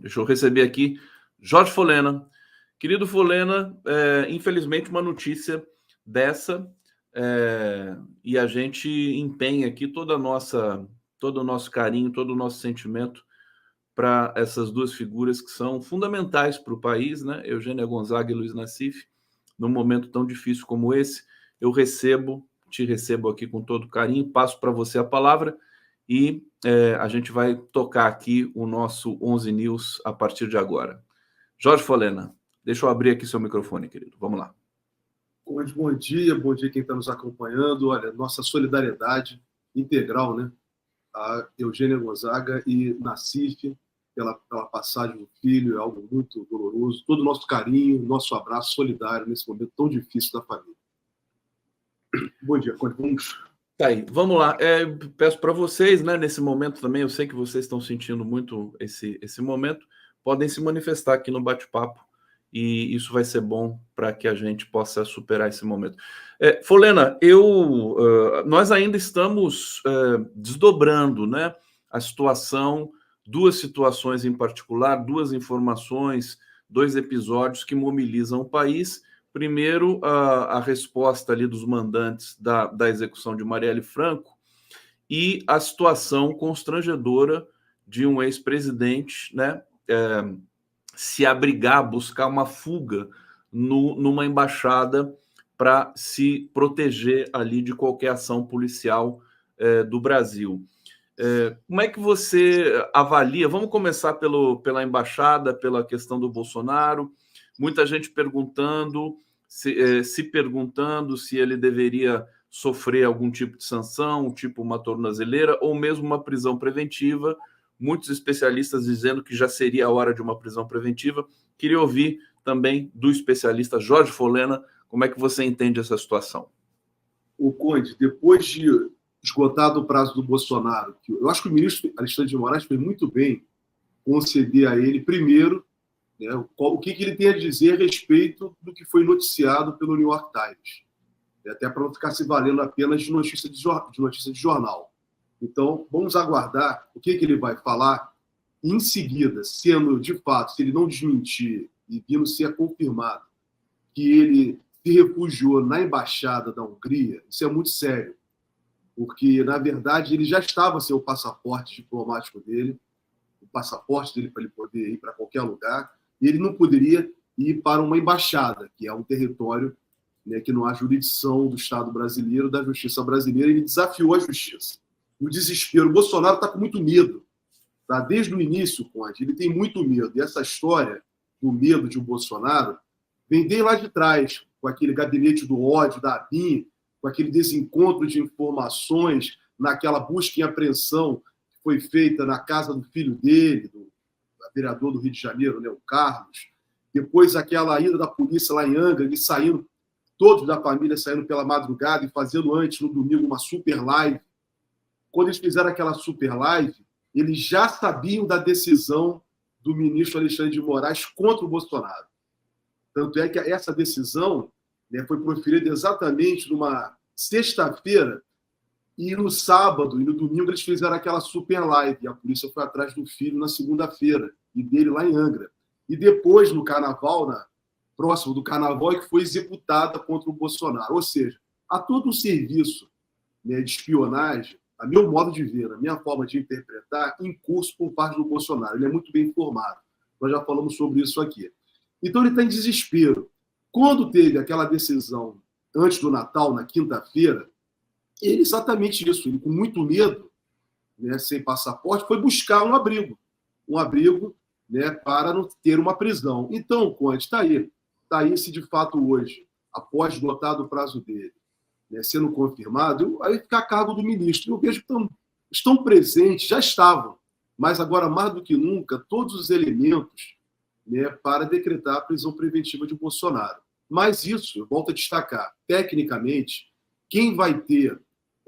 Deixa eu receber aqui Jorge Folena. Querido Folena, infelizmente uma notícia dessa, e a gente empenha aqui todo o nosso carinho, todo o nosso sentimento para essas duas figuras que são fundamentais para o país, né? Eugênia Gonzaga e Luiz Nassif. Num momento tão difícil como esse, te recebo aqui com todo carinho, passo para você a palavra e a gente vai tocar aqui o nosso 11 News a partir de agora. Jorge Folena, deixa eu abrir aqui seu microfone, querido. Vamos lá. Bom dia quem está nos acompanhando. Olha, nossa solidariedade integral, né? A Eugênia Gonzaga e Nassif, pela passagem do filho, é algo muito doloroso. Todo o nosso carinho, nosso abraço solidário nesse momento tão difícil da família. Bom dia, vamos. Tá aí, vamos lá. Peço para vocês, né, nesse momento também, eu sei que vocês estão sentindo muito esse momento, podem se manifestar aqui no bate-papo e isso vai ser bom para que a gente possa superar esse momento. Folena, nós ainda estamos desdobrando, né, a situação, duas situações em particular, duas informações, dois episódios que mobilizam o país. Primeiro, a resposta ali dos mandantes da execução de Marielle Franco e a situação constrangedora de um ex-presidente, né, se abrigar, buscar uma fuga numa embaixada para se proteger ali de qualquer ação policial do Brasil. Como é que você avalia? Vamos começar pela embaixada, pela questão do Bolsonaro. Muita gente perguntando, se perguntando se ele deveria sofrer algum tipo de sanção, tipo uma tornozeleira, ou mesmo uma prisão preventiva. Muitos especialistas dizendo que já seria a hora de uma prisão preventiva. Queria ouvir também do especialista Jorge Folena, como é que você entende essa situação? O Conde, depois de esgotado o prazo do Bolsonaro, eu acho que o ministro Alexandre de Moraes fez muito bem conceder a ele, primeiro, né, o que ele tem a dizer a respeito do que foi noticiado pelo New York Times, até para não ficar se valendo apenas de notícia de jornal. Então, vamos aguardar o que ele vai falar. E, em seguida, sendo de fato, se ele não desmentir e vindo ser confirmado que ele se refugiou na embaixada da Hungria, isso é muito sério, porque, na verdade, ele já estava sem o passaporte diplomático dele, o passaporte dele para ele poder ir para qualquer lugar, e ele não poderia ir para uma embaixada, que é um território, né, que não há jurisdição do Estado brasileiro, da justiça brasileira. Ele desafiou a justiça. O desespero. O Bolsonaro está com muito medo. Tá? Desde o início, Conde, ele tem muito medo. E essa história do medo de um Bolsonaro vem desde lá de trás, com aquele gabinete do ódio da ABIN, com aquele desencontro de informações, naquela busca e apreensão que foi feita na casa do filho dele, do vereador do Rio de Janeiro, né, o Carlos. Depois aquela ida da polícia lá em Angra, eles saindo, todos da família saindo pela madrugada e fazendo antes, no domingo, uma super live. Quando eles fizeram aquela super live, eles já sabiam da decisão do ministro Alexandre de Moraes contra o Bolsonaro. Tanto é que essa decisão, né, foi proferida exatamente numa sexta-feira, e no sábado e no domingo eles fizeram aquela super live, e a polícia foi atrás do filho na segunda-feira, e dele lá em Angra. E depois, no carnaval, próximo do carnaval, é que foi executada contra o Bolsonaro. Ou seja, há todo um serviço, né, de espionagem, a meu modo de ver, a minha forma de interpretar, em curso por parte do Bolsonaro. Ele é muito bem informado. Nós já falamos sobre isso aqui. Então ele está em desespero. Quando teve aquela decisão antes do Natal, na quinta-feira, ele exatamente isso, ele com muito medo, né, sem passaporte, foi buscar um abrigo, né, para não ter uma prisão. Então, Conde, está aí se de fato hoje, após esgotado o prazo dele, né, sendo confirmado, aí fica a cargo do ministro. Eu vejo que estão presentes, já estavam, mas agora mais do que nunca, todos os elementos, né, para decretar a prisão preventiva de Bolsonaro. Mas isso, eu volto a destacar, tecnicamente, quem vai ter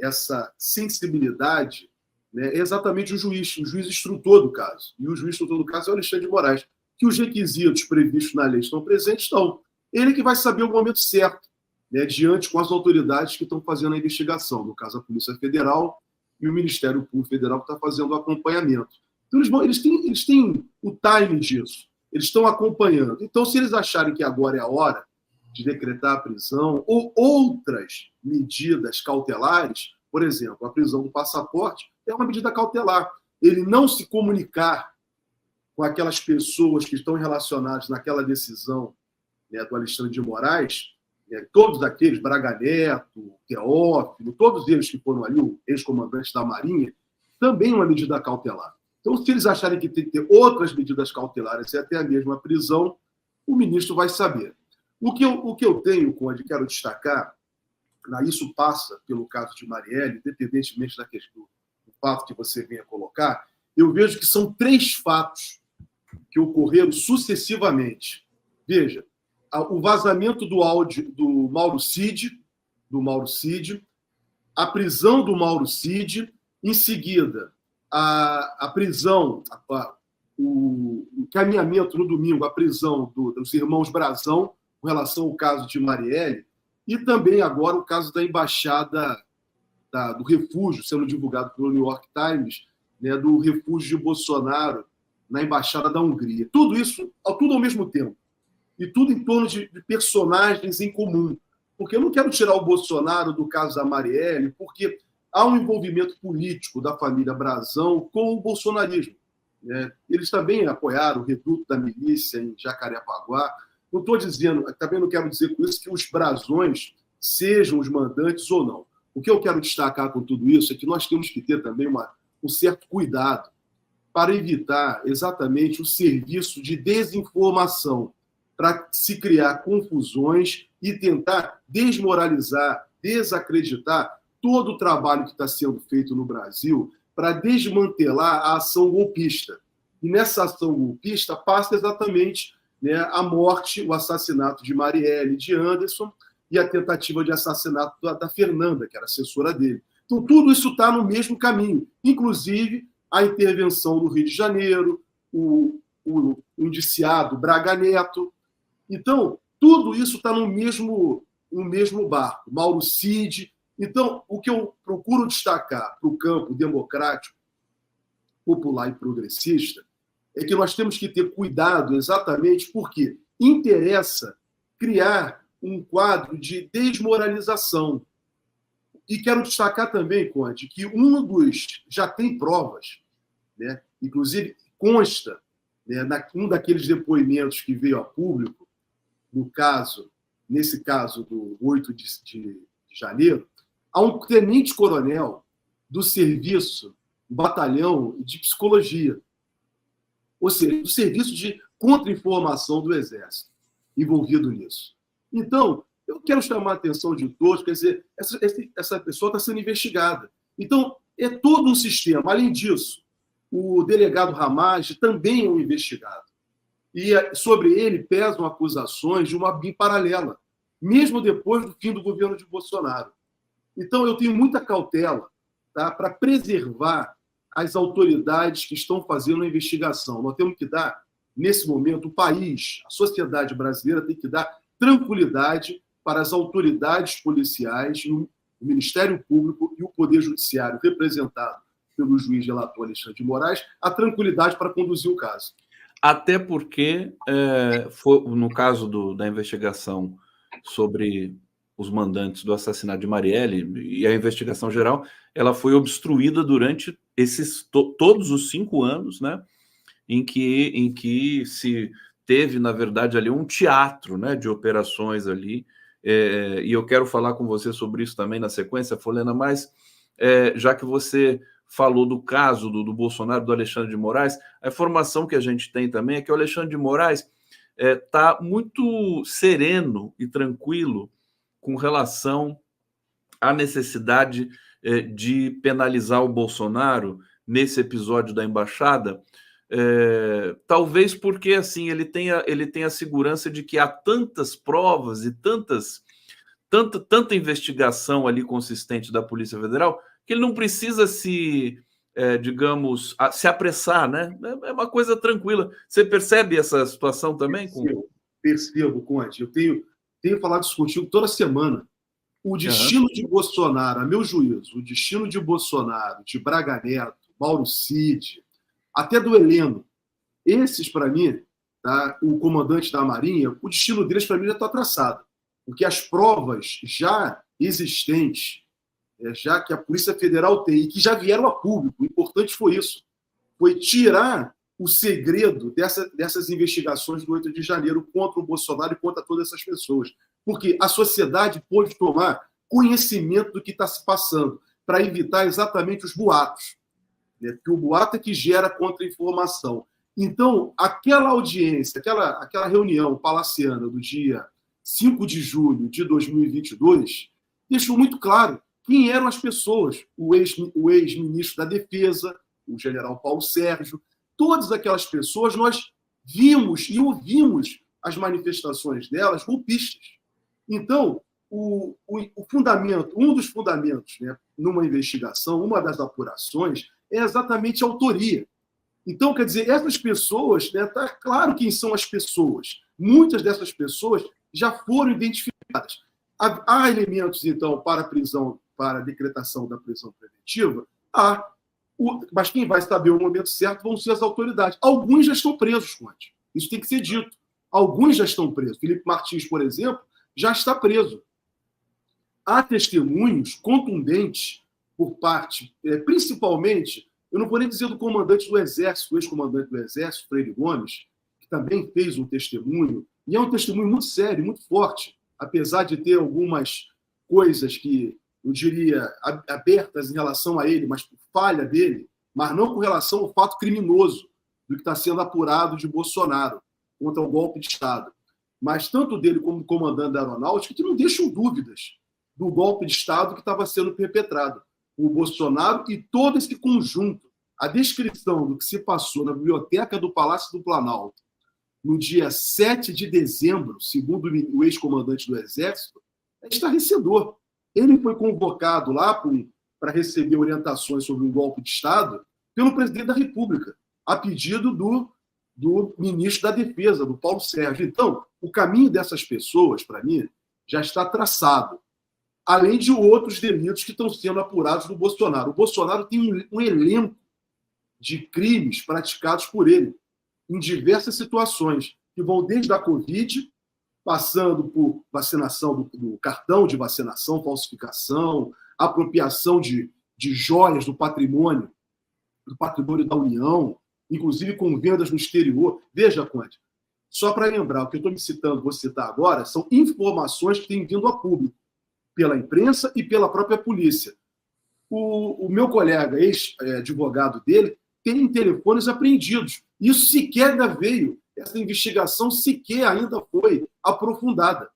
essa sensibilidade, né, é exatamente o juiz instrutor do caso. E o juiz instrutor do caso é o Alexandre de Moraes. Que os requisitos previstos na lei estão presentes, estão. Ele que vai saber o momento certo, né, diante com as autoridades que estão fazendo a investigação, no caso a Polícia Federal e o Ministério Público Federal que está fazendo o acompanhamento. Então, eles têm o time disso. Eles estão acompanhando. Então, se eles acharem que agora é a hora de decretar a prisão ou outras medidas cautelares, por exemplo, a prisão do passaporte é uma medida cautelar. Ele não se comunicar com aquelas pessoas que estão relacionadas naquela decisão, né, do Alexandre de Moraes, né, todos aqueles, Braga Neto, Teófilo, todos eles que foram ali, o ex-comandante da Marinha, também uma medida cautelar. Então, se eles acharem que tem que ter outras medidas cautelares e até a mesma prisão, o ministro vai saber. O que eu tenho, Conde, quero destacar, isso passa pelo caso de Marielle, independentemente da questão, do fato que você venha colocar, eu vejo que são 3 fatos que ocorreram sucessivamente. Veja, o vazamento do áudio do Mauro Cid, a prisão do Mauro Cid, em seguida, a prisão, o encaminhamento no domingo, a prisão dos irmãos Brazão, com relação ao caso de Marielle, e também agora o caso da embaixada do refúgio, sendo divulgado pelo New York Times, né, do refúgio de Bolsonaro na embaixada da Hungria. Tudo isso, tudo ao mesmo tempo. E tudo em torno de personagens em comum. Porque eu não quero tirar o Bolsonaro do caso da Marielle, porque há um envolvimento político da família Brazão com o bolsonarismo, né? Eles também apoiaram o reduto da milícia em Jacarepaguá. Não estou dizendo, também não quero dizer com isso que os Brazões sejam os mandantes ou não. O que eu quero destacar com tudo isso é que nós temos que ter também um certo cuidado para evitar exatamente o serviço de desinformação, para se criar confusões e tentar desmoralizar, desacreditar todo o trabalho que está sendo feito no Brasil para desmantelar a ação golpista. E nessa ação golpista passa exatamente, né, a morte, o assassinato de Marielle, de Anderson, e a tentativa de assassinato da Fernanda, que era assessora dele. Então, tudo isso está no mesmo caminho, inclusive a intervenção no Rio de Janeiro, o indiciado Braga Neto. Então, tudo isso está no mesmo barco. Mauro Cid. Então, o que eu procuro destacar para o campo democrático, popular e progressista é que nós temos que ter cuidado exatamente porque interessa criar um quadro de desmoralização. E quero destacar também, Conde, que já tem provas, né? Inclusive consta, né, um daqueles depoimentos que veio a público, nesse caso do 8 de janeiro, há um tenente-coronel do serviço, batalhão de psicologia, ou seja, do serviço de contra-informação do Exército, envolvido nisso. Então, eu quero chamar a atenção de todos, quer dizer, essa pessoa está sendo investigada. Então, é todo um sistema. Além disso, o delegado Ramage também é um investigado. E sobre ele pesam acusações de uma BIM paralela, mesmo depois do fim do governo de Bolsonaro. Então, eu tenho muita cautela, tá, para preservar as autoridades que estão fazendo a investigação. Nós temos que dar, nesse momento, o país, a sociedade brasileira tem que dar tranquilidade para as autoridades policiais, o Ministério Público e o Poder Judiciário, representado pelo juiz relator Alexandre de Moraes, a tranquilidade para conduzir o caso. Até porque, no caso da investigação sobre os mandantes do assassinato de Marielle, e a investigação geral, ela foi obstruída durante todos os 5 anos, né, em que se teve, na verdade, ali um teatro, né, de operações ali, e eu quero falar com você sobre isso também na sequência, Folena, mas já que você falou do caso do Bolsonaro, do Alexandre de Moraes, a informação que a gente tem também é que o Alexandre de Moraes está muito sereno e tranquilo com relação à necessidade de penalizar o Bolsonaro nesse episódio da embaixada, talvez porque assim ele tem a segurança de que há tantas provas e tanta investigação ali consistente da Polícia Federal que ele não precisa digamos, se apressar, né? É uma coisa tranquila. Você percebe essa situação também? Percebo, Conde. Eu tenho falado isso contigo toda semana. O destino de Bolsonaro, a meu juízo, o destino de Bolsonaro, de Braga Neto, Mauro Cid, até do Heleno. Esses, para mim, tá, o comandante da Marinha, o destino deles, para mim, já está traçado. Porque as provas já existentes, já que a Polícia Federal tem, e que já vieram a público, o importante foi isso, foi tirar o segredo dessas investigações do 8 de janeiro contra o Bolsonaro e contra todas essas pessoas. Porque a sociedade pôde tomar conhecimento do que está se passando, para evitar exatamente os boatos. Né? Porque o boato é que gera contra-informação. Então, aquela audiência, aquela reunião palaciana do dia 5 de julho de 2022 deixou muito claro quem eram as pessoas. O ex-ministro da Defesa, o general Paulo Sérgio, todas aquelas pessoas, nós vimos e ouvimos as manifestações delas golpistas. Então, o fundamento, um dos fundamentos, né, numa investigação, uma das apurações, é exatamente a autoria. Então, quer dizer, essas pessoas, né, tá claro quem são as pessoas. Muitas dessas pessoas já foram identificadas. Há elementos, então, para a prisão, para a decretação da prisão preventiva? Há. Mas quem vai saber o momento certo vão ser as autoridades. Alguns já estão presos, Conte. Isso tem que ser dito. Alguns já estão presos. Felipe Martins, por exemplo, já está preso. Há testemunhos contundentes por parte, principalmente, eu não vou nem dizer do comandante do Exército, o ex-comandante do Exército, Freire Gomes, que também fez um testemunho, e é um testemunho muito sério, muito forte, apesar de ter algumas coisas que eu diria abertas em relação a ele, mas por falha dele, mas não com relação ao fato criminoso do que está sendo apurado de Bolsonaro contra o golpe de Estado. Mas tanto dele como do comandante da Aeronáutica que não deixam dúvidas do golpe de Estado que estava sendo perpetrado. O Bolsonaro e todo esse conjunto. A descrição do que se passou na biblioteca do Palácio do Planalto no dia 7 de dezembro, segundo o ex-comandante do Exército, é estarrecedor. Ele foi convocado lá para receber orientações sobre um golpe de Estado pelo presidente da República, a pedido do ministro da Defesa, do Paulo Sérgio. Então, o caminho dessas pessoas, para mim, já está traçado. Além de outros delitos que estão sendo apurados do Bolsonaro. O Bolsonaro tem um elenco de crimes praticados por ele, em diversas situações, que vão desde a Covid, passando por vacinação do cartão de vacinação, falsificação, apropriação de joias do patrimônio da União, inclusive com vendas no exterior. Veja, Conde, só para lembrar, o que eu estou vou citar agora, são informações que têm vindo a público, pela imprensa e pela própria polícia. O meu colega, ex-advogado dele, tem telefones apreendidos. Isso sequer ainda veio, essa investigação sequer ainda foi aprofundada.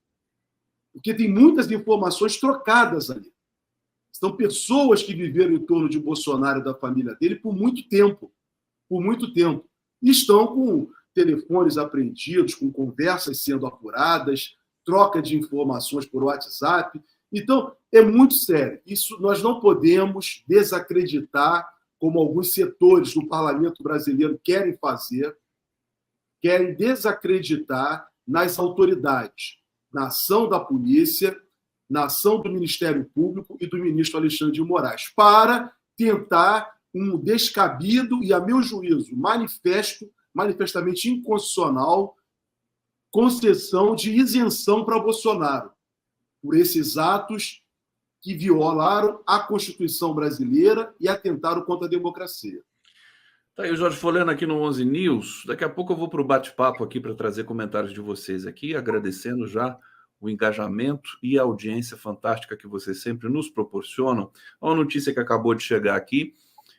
Porque tem muitas informações trocadas ali. São pessoas que viveram em torno de Bolsonaro e da família dele por muito tempo. Por muito tempo. E estão com telefones apreendidos, com conversas sendo apuradas, troca de informações por WhatsApp. Então, é muito sério. Isso nós não podemos desacreditar, como alguns setores do parlamento brasileiro querem fazer, querem desacreditar nas autoridades, na ação da polícia, na ação do Ministério Público e do ministro Alexandre de Moraes, para tentar um descabido e, a meu juízo, manifestamente inconstitucional, concessão de isenção para Bolsonaro, por esses atos que violaram a Constituição brasileira e atentaram contra a democracia. Tá aí o Jorge Folena aqui no 11 News. Daqui a pouco eu vou para o bate-papo aqui para trazer comentários de vocês aqui, agradecendo já o engajamento e a audiência fantástica que vocês sempre nos proporcionam. Uma notícia que acabou de chegar aqui: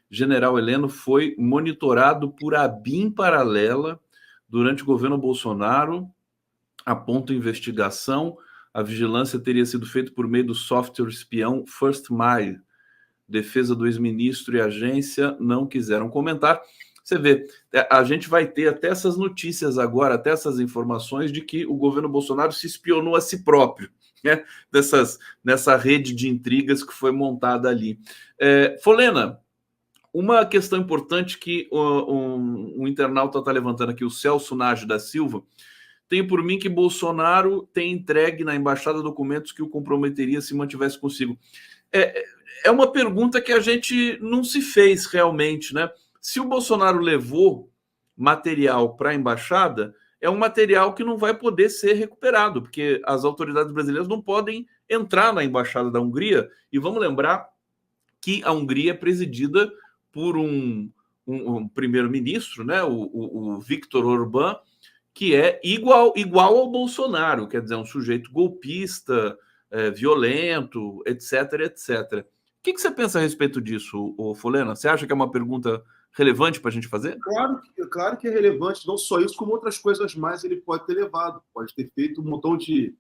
General Heleno foi monitorado por ABIN paralela durante o governo Bolsonaro, aponta investigação. A vigilância teria sido feita por meio do software espião First Mile. Defesa do ex-ministro e agência não quiseram comentar. Você vê, a gente vai ter até essas notícias agora, até essas informações de que o governo Bolsonaro se espionou a si próprio, né? Nessa rede de intrigas que foi montada ali. Folena, uma questão importante que um internauta está levantando aqui, o Celso Nage da Silva, tem por mim que Bolsonaro tem entregue na embaixada documentos que o comprometeria se mantivesse consigo. É uma pergunta que a gente não se fez realmente, né? se o Bolsonaro levou material para a embaixada, é um material que não vai poder ser recuperado, porque as autoridades brasileiras não podem entrar na embaixada da Hungria. E vamos lembrar que a Hungria é presidida por um primeiro-ministro, né, o Viktor Orbán, que é igual ao Bolsonaro, quer dizer, um sujeito golpista, violento, etc, etc. O que você pensa a respeito disso, Folena? Você acha que é uma pergunta relevante para a gente fazer? Claro que é relevante, não só isso, como outras coisas mais ele pode ter levado. Pode ter feito um montão de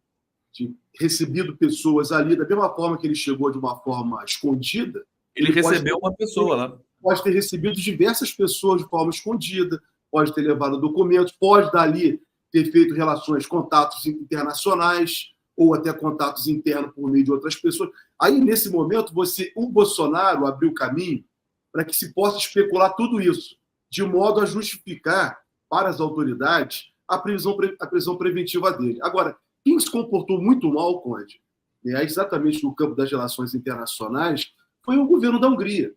recebido pessoas ali, da mesma forma que ele chegou de uma forma escondida. Ele recebeu uma pessoa lá. Pode ter recebido diversas pessoas de forma escondida, pode ter levado documentos, pode dali ter feito relações, contatos internacionais, ou até contatos internos por meio de outras pessoas. Aí, nesse momento, o Bolsonaro abriu caminho para que se possa especular tudo isso, de modo a justificar para as autoridades a prisão preventiva dele. Agora, quem se comportou muito mal, Conde, exatamente no campo das relações internacionais, foi o governo da Hungria.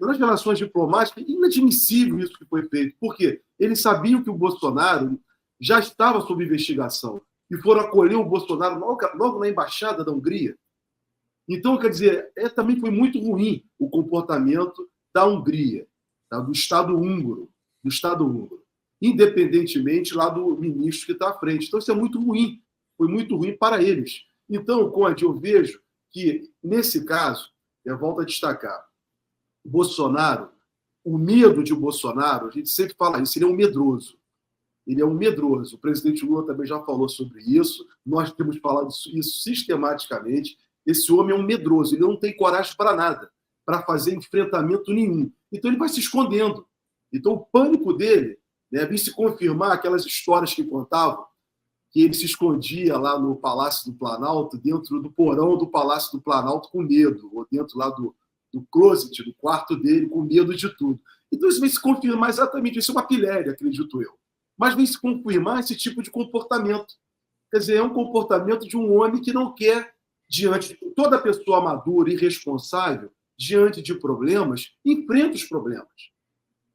Nas relações diplomáticas, inadmissível isso que foi feito. Por quê? Eles sabiam que o Bolsonaro já estava sob investigação e foram acolher o Bolsonaro logo na embaixada da Hungria. Então, quer dizer, também foi muito ruim o comportamento da Hungria, do Estado húngaro, independentemente lá do ministro que está à frente. Então, isso é muito ruim. Foi muito ruim para eles. Então, Conde, eu vejo que, nesse caso, eu volto a destacar, Bolsonaro, o medo de Bolsonaro, a gente sempre fala isso, ele é um medroso. Ele é um medroso. O presidente Lula também já falou sobre isso, nós temos falado isso sistematicamente. Esse homem é um medroso, ele não tem coragem para nada, para fazer enfrentamento nenhum. Então ele vai se escondendo. Então o pânico dele, vem se confirmar aquelas histórias que contavam, que ele se escondia lá no Palácio do Planalto, dentro do porão do Palácio do Planalto com medo, ou dentro lá do closet, do quarto dele, com medo de tudo. Então isso vem se confirmar exatamente, isso é uma pilhéria, acredito eu. Mas vem se confirmar esse tipo de comportamento. Quer dizer, é um comportamento de um homem que não quer, diante de toda pessoa madura e responsável, diante de problemas, enfrenta os problemas.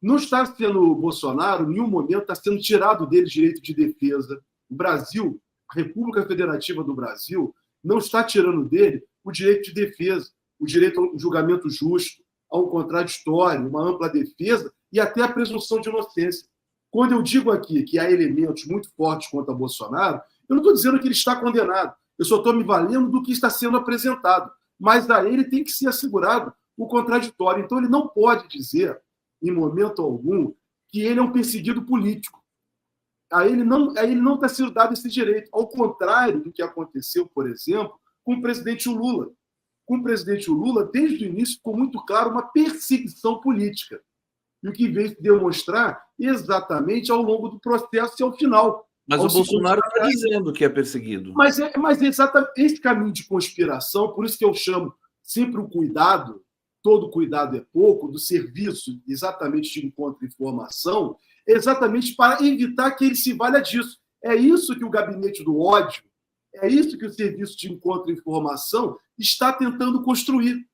Não está sendo o Bolsonaro, em nenhum momento, está sendo tirado dele direito de defesa. O Brasil, a República Federativa do Brasil, não está tirando dele o direito de defesa, o direito a um julgamento justo, a um contraditório, uma ampla defesa e até a presunção de inocência. Quando eu digo aqui que há elementos muito fortes contra Bolsonaro, eu não estou dizendo que ele está condenado. Eu só estou me valendo do que está sendo apresentado. Mas a ele tem que ser assegurado o contraditório. Então ele não pode dizer, em momento algum, que ele é um perseguido político. A ele não está sendo dado esse direito. Ao contrário do que aconteceu, por exemplo, com o presidente Lula. Com o presidente Lula, desde o início, ficou muito claro uma perseguição política. E o que veio demonstrar exatamente ao longo do processo e ao final. Mas o Bolsonaro está dizendo que é perseguido. Mas exatamente esse caminho de conspiração, por isso que eu chamo sempre o cuidado, todo cuidado é pouco, do serviço exatamente de encontro e informação, exatamente para evitar que ele se valha disso. É isso que o gabinete do ódio, é isso que o serviço de encontro e informação está tentando construir.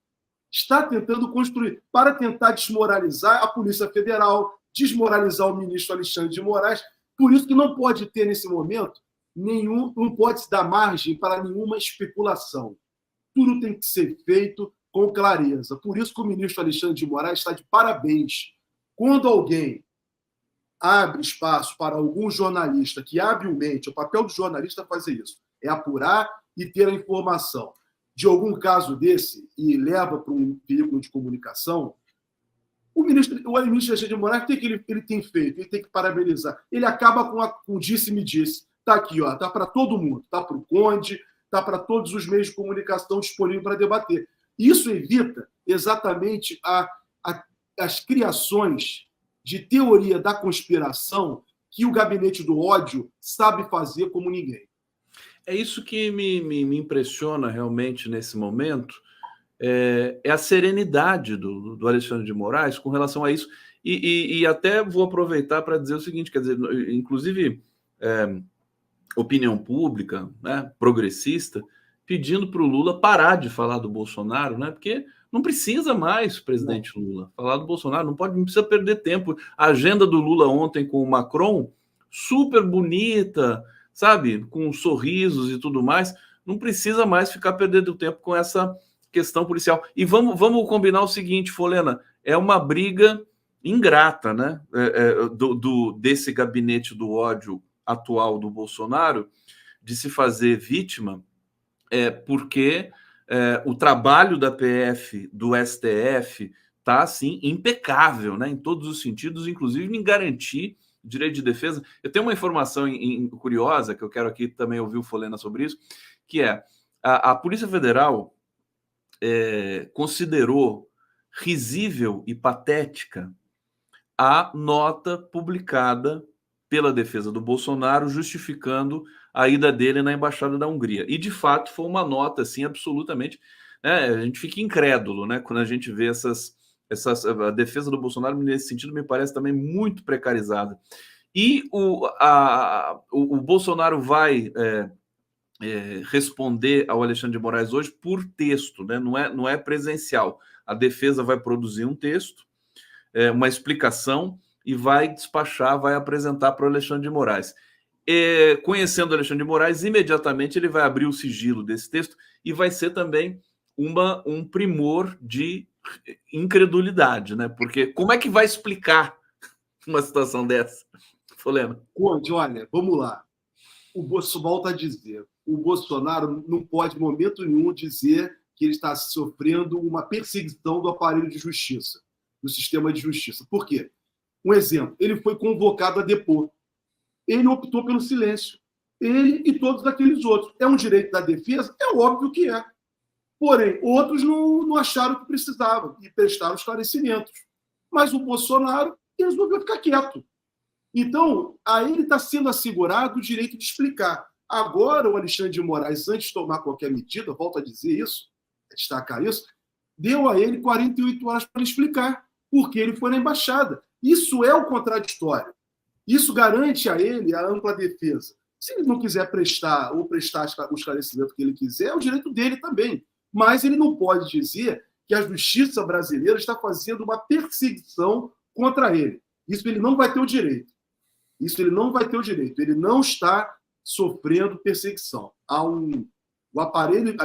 Para tentar desmoralizar a Polícia Federal, desmoralizar o ministro Alexandre de Moraes. Por isso que não pode ter, nesse momento, não pode se dar margem para nenhuma especulação. Tudo tem que ser feito com clareza. Por isso que o ministro Alexandre de Moraes está de parabéns. Quando alguém abre espaço para algum jornalista que habilmente, o papel do jornalista é fazer isso, é apurar e ter a informação de algum caso desse e leva para um veículo de comunicação, o ministro Alexandre de Moraes, o que ele tem feito? Ele tem que parabenizar. Ele acaba com disse-me-disse. Está aqui, está para todo mundo. Está para o Conde, está para todos os meios de comunicação disponíveis para debater. Isso evita exatamente as criações de teoria da conspiração que o gabinete do ódio sabe fazer como ninguém. É isso que me impressiona realmente nesse momento, é a serenidade do Alexandre de Moraes com relação a isso. E até vou aproveitar para dizer o seguinte, quer dizer, inclusive opinião pública, né, progressista, pedindo para o Lula parar de falar do Bolsonaro, né, porque Não precisa mais, presidente Lula, falar do Bolsonaro, não precisa perder tempo. A agenda do Lula ontem com o Macron, super bonita, sabe? Com sorrisos e tudo mais. Não precisa mais ficar perdendo tempo com essa questão policial. E vamos combinar o seguinte, Folena, é uma briga ingrata, né? Desse gabinete do ódio atual do Bolsonaro, de se fazer vítima, porque o trabalho da PF, do STF, está assim, impecável, né? Em todos os sentidos, inclusive em garantir direito de defesa. Eu tenho uma informação curiosa, que eu quero aqui também ouvir o Folena sobre isso, que a Polícia Federal considerou risível e patética a nota publicada pela defesa do Bolsonaro justificando a ida dele na Embaixada da Hungria. E, de fato, foi uma nota, assim, absolutamente... a gente fica incrédulo, né, quando a gente vê a defesa do Bolsonaro, nesse sentido, me parece também muito precarizada. E o Bolsonaro vai responder ao Alexandre de Moraes hoje por texto, né, não é presencial. A defesa vai produzir um texto, uma explicação, e vai despachar, vai apresentar para o Alexandre de Moraes. Conhecendo o Alexandre de Moraes, imediatamente ele vai abrir o sigilo desse texto e vai ser também um primor de incredulidade, né? Porque como é que vai explicar uma situação dessa, Folena? Conde, olha, vamos lá. O Bolsonaro volta a dizer, o Bolsonaro não pode, em momento nenhum, dizer que ele está sofrendo uma perseguição do aparelho de justiça, do sistema de justiça. Por quê? Um exemplo, ele foi convocado a depor. Ele optou pelo silêncio. Ele e todos aqueles outros. É um direito da defesa? É óbvio que é. Porém, outros não acharam que precisavam e prestaram esclarecimentos. Mas o Bolsonaro resolveu ficar quieto. Então, a ele está sendo assegurado o direito de explicar. Agora, o Alexandre de Moraes, antes de tomar qualquer medida, volto a dizer isso, a destacar isso, deu a ele 48 horas para explicar, porque ele foi na embaixada. Isso é o contraditório. Isso garante a ele a ampla defesa. Se ele não quiser prestar o esclarecimento que ele quiser, é o direito dele também. Mas ele não pode dizer que a justiça brasileira está fazendo uma perseguição contra ele. Isso ele não vai ter o direito. Isso ele não vai ter o direito. Ele não está sofrendo perseguição. O aparelho,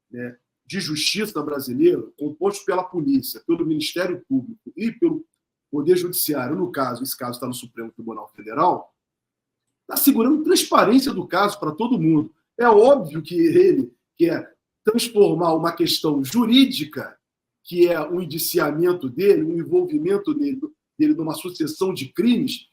né, de justiça brasileiro, composto pela polícia, pelo Ministério Público e pelo Poder Judiciário, esse caso está no Supremo Tribunal Federal, está segurando transparência do caso para todo mundo. É óbvio que ele quer transformar uma questão jurídica, que é o indiciamento dele, o envolvimento dele numa sucessão de crimes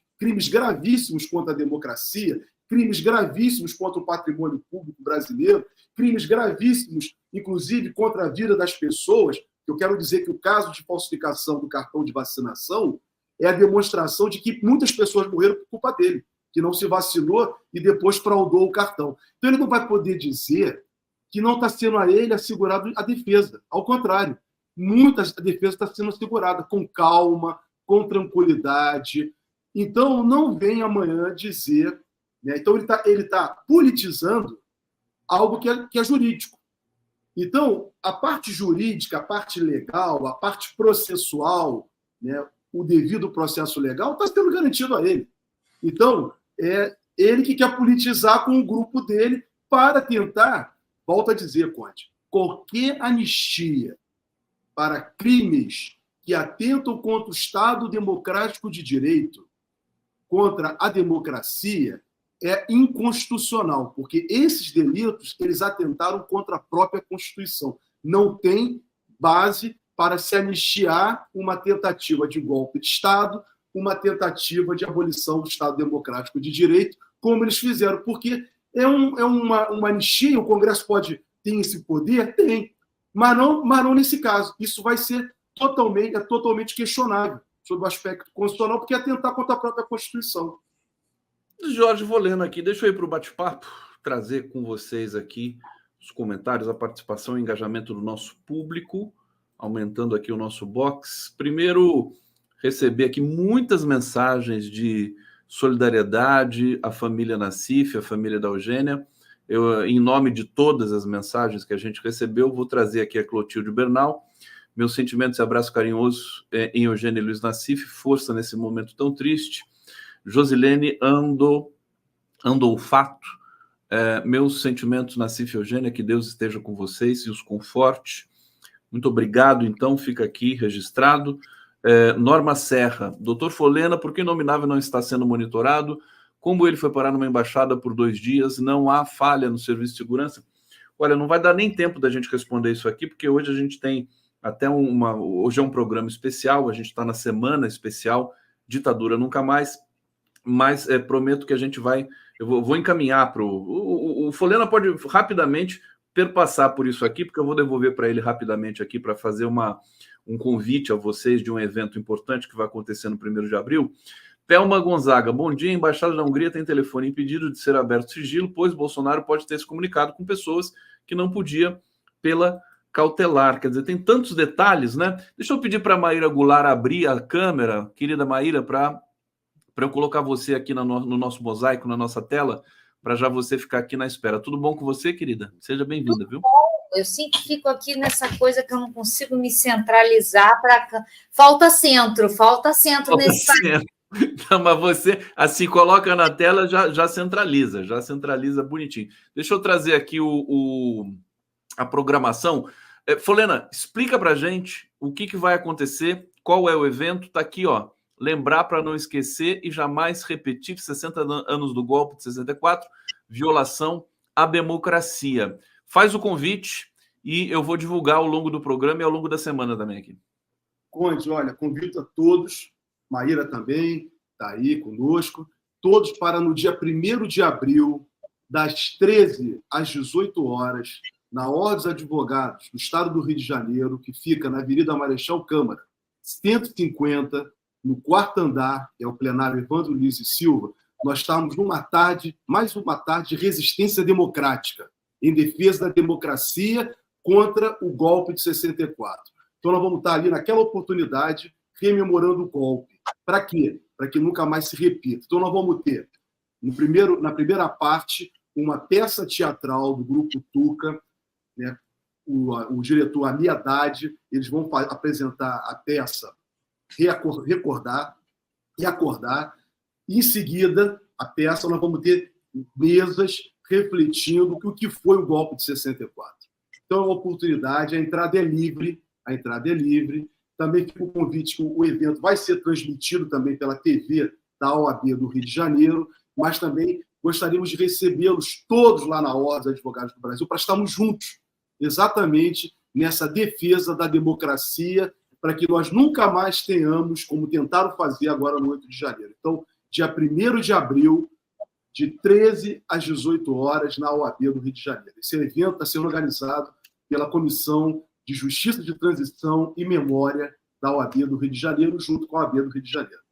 gravíssimos contra a democracia, crimes gravíssimos contra o patrimônio público brasileiro, crimes gravíssimos, inclusive, contra a vida das pessoas. Eu quero dizer que o caso de falsificação do cartão de vacinação é a demonstração de que muitas pessoas morreram por culpa dele, que não se vacinou e depois fraudou o cartão. Então, ele não vai poder dizer que não está sendo a ele assegurado a defesa. Ao contrário, a defesa está sendo assegurada com calma, com tranquilidade. Então, não vem amanhã dizer... Né? Então, ele tá politizando algo que é jurídico. Então, a parte jurídica, a parte legal, a parte processual, né, o devido processo legal, está sendo garantido a ele. Então, é ele que quer politizar com o grupo dele para tentar, volto a dizer, Conde, qualquer anistia para crimes que atentam contra o Estado democrático de direito, contra a democracia, é inconstitucional, porque esses delitos eles atentaram contra a própria Constituição. Não tem base para se anistiar uma tentativa de golpe de Estado, uma tentativa de abolição do Estado democrático de direito, como eles fizeram, porque é uma anistia, o Congresso ter esse poder? Tem, mas não nesse caso. Isso vai ser totalmente questionável sob o aspecto constitucional, porque é atentar contra a própria Constituição. Jorge, vou lendo aqui, deixa eu ir para o bate-papo, trazer com vocês aqui os comentários, a participação e engajamento do nosso público, aumentando aqui o nosso box. Primeiro, receber aqui muitas mensagens de solidariedade à família Nassif, à família da Eugênia. Eu, em nome de todas as mensagens que a gente recebeu, vou trazer aqui a Clotilde Bernal. Meus sentimentos e abraço carinhoso em Eugênio Luiz Nassif, força nesse momento tão triste. Josilene Andolfato, meus sentimentos, Nassif e Eugênia, que Deus esteja com vocês e os conforte. Muito obrigado, então, fica aqui registrado. Norma Serra, doutor Folena, por que Nominável não está sendo monitorado? Como ele foi parar numa embaixada por 2 dias? Não há falha no serviço de segurança? Olha, não vai dar nem tempo da gente responder isso aqui, porque hoje a gente tem até hoje é um programa especial, a gente está na semana especial Ditadura Nunca Mais, mas prometo que a gente eu vou encaminhar para o Folena pode rapidamente perpassar por isso aqui, porque eu vou devolver para ele rapidamente aqui para fazer um convite a vocês de um evento importante que vai acontecer no 1º de abril. Thelma Gonzaga, bom dia. A Embaixada da Hungria tem telefone impedido de ser aberto sigilo, pois Bolsonaro pode ter se comunicado com pessoas que não podia pela cautelar. Quer dizer, tem tantos detalhes, né? Deixa eu pedir para a Maíra Goulart abrir a câmera, querida Maíra, para eu colocar você aqui no nosso mosaico, na nossa tela, para já você ficar aqui na espera. Tudo bom com você, querida? Seja bem-vinda, viu? Eu sempre fico aqui nessa coisa que eu não consigo me centralizar para. Falta centro nesse país. Não, mas você, assim, coloca na tela, já centraliza bonitinho. Deixa eu trazer aqui a programação. Folena, explica pra gente o que vai acontecer, qual é o evento, tá aqui, ó. Lembrar para não esquecer e jamais repetir 60 anos do golpe de 64, violação à democracia. Faz o convite e eu vou divulgar ao longo do programa e ao longo da semana também aqui. Conde, olha, convido a todos, Maíra também está aí conosco, todos para no dia 1º de abril, das 13 às 18 horas, na Ordem dos Advogados do Estado do Rio de Janeiro, que fica na Avenida Marechal Câmara, 150, no 4º andar, é o plenário Evandro Luiz e Silva. Nós estamos mais uma tarde de resistência democrática, em defesa da democracia contra o golpe de 64. Então, nós vamos estar ali naquela oportunidade, rememorando o golpe. Para quê? Para que nunca mais se repita. Então, nós vamos ter, na primeira parte, uma peça teatral do Grupo Tuca, né? O diretor Ali Haddad, eles vão apresentar a peça Recordar e Acordar. E, em seguida, a peça, nós vamos ter mesas refletindo o que foi o golpe de 64. Então, é uma oportunidade, a entrada é livre, Também fica o convite que o evento vai ser transmitido também pela TV da OAB do Rio de Janeiro, mas também gostaríamos de recebê-los todos lá na Ordem dos Advogados do Brasil para estarmos juntos, exatamente nessa defesa da democracia, para que nós nunca mais tenhamos, como tentaram fazer agora no 8 de janeiro. Então, dia 1º de abril, de 13 às 18 horas, na OAB do Rio de Janeiro. Esse evento está sendo organizado pela Comissão de Justiça de Transição e Memória da OAB do Rio de Janeiro, junto com a OAB do Rio de Janeiro.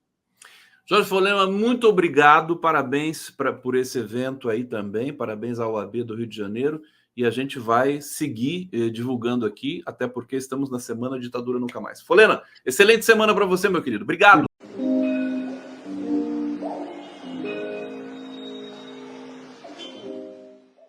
Jorge Folena, muito obrigado, parabéns por esse evento aí também, parabéns à OAB do Rio de Janeiro, e a gente vai seguir divulgando aqui, até porque estamos na Semana Ditadura Nunca Mais. Folena, excelente semana para você, meu querido. Obrigado.